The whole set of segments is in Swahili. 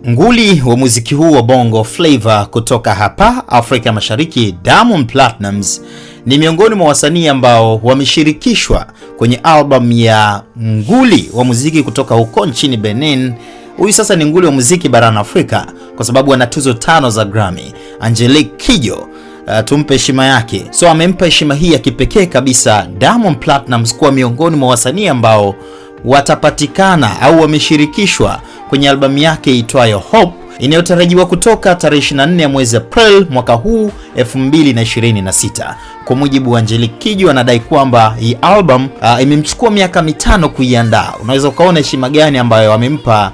Nguli wa muziki huu wa Bongo Flava kutoka hapa Afrika Mashariki, Diamond Platnumz ni miongoni mwa wasanii ambao wameshirikishwa kwenye album ya nguli wa muziki kutoka huko nchini Benin. Huyu sasa ni nguli wa muziki barani Afrika kwa sababu ana tuzo 5 za Grammy. Angelique Kidjo, tumpe heshima yake. So amempa heshima hii ya kipekee kabisa Diamond Platnumz kuwa miongoni mwa wasanii ambao watapatikana au wameshirikishwa kwenye albamu yake itwayo Hope inayotarajiwa kutoka tarehe 24 ya mwezi April mwaka huu 2026. Kwa mujibu wa Angelique Kidjo, anadai kwamba hii album imemchukua miaka 5 kuiandaa. Unaweza ukaona heshima gani ambayo amempa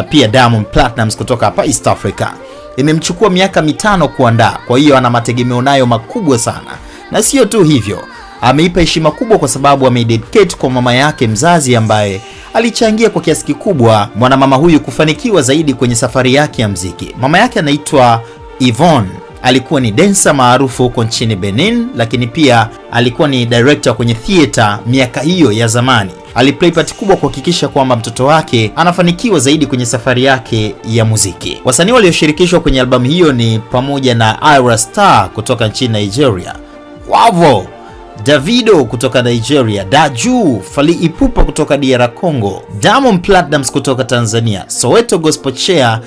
pia Diamond Platnumz kutoka hapa East Africa. Imemchukua miaka 5 kuandaa, kwa hiyo ana mategemeo nayo makubwa sana. Na sio tu hivyo, ameipa heshima kubwa kwa sababu ameidedicate kwa mama yake mzazi ambaye alichangia kwa kiasi kikubwa mwanamama huyu kufanikiwa zaidi kwenye safari yake ya muziki. Mama yake anaitwa Yvonne, alikuwa ni dancer maarufu huko nchini Benin, lakini pia alikuwa ni director kwenye theater miaka hiyo ya zamani. Aliplay part kubwa kuhakikisha kwamba mtoto wake anafanikiwa zaidi kwenye safari yake ya muziki. Wasanii walioshirikishwa kwenye albamu hiyo ni pamoja na Ayra Starr kutoka nchini Nigeria, Quavo, Davido kutoka Nigeria, Daju, Fally Ipupa kutoka DR Congo, Diamond Platnumz kutoka Tanzania, Soweto Gospel Choir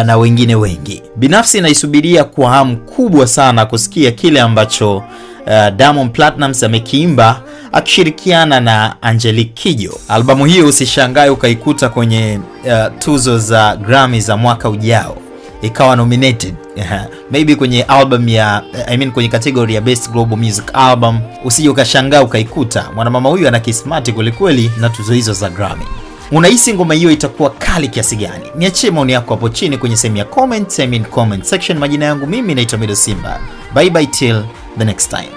na wengine wengi. Binafsi naisubiria kwa hamu kubwa sana kusikia kile ambacho Diamond Platnumz amekiimba akishirikiana na Angelique Kidjo. Albamu hiyo usishangae ukaikuta kwenye tuzo za Grammy za mwaka ujao, ikawa nominated maybe kwenye album ya kwenye category ya Best Global Music Album. Usije ukashangaa ukaikuta. Mwanamama huyu ana kismati kwelikweli na tuzo hizo za Grammy. Unahisi ngoma hiyo itakuwa kali kiasi gani? Niachie maoni yako hapo chini kwenye sehemu ya comment section. Majina yangu mimi naitwa Mido Simba. Bye bye till the next time.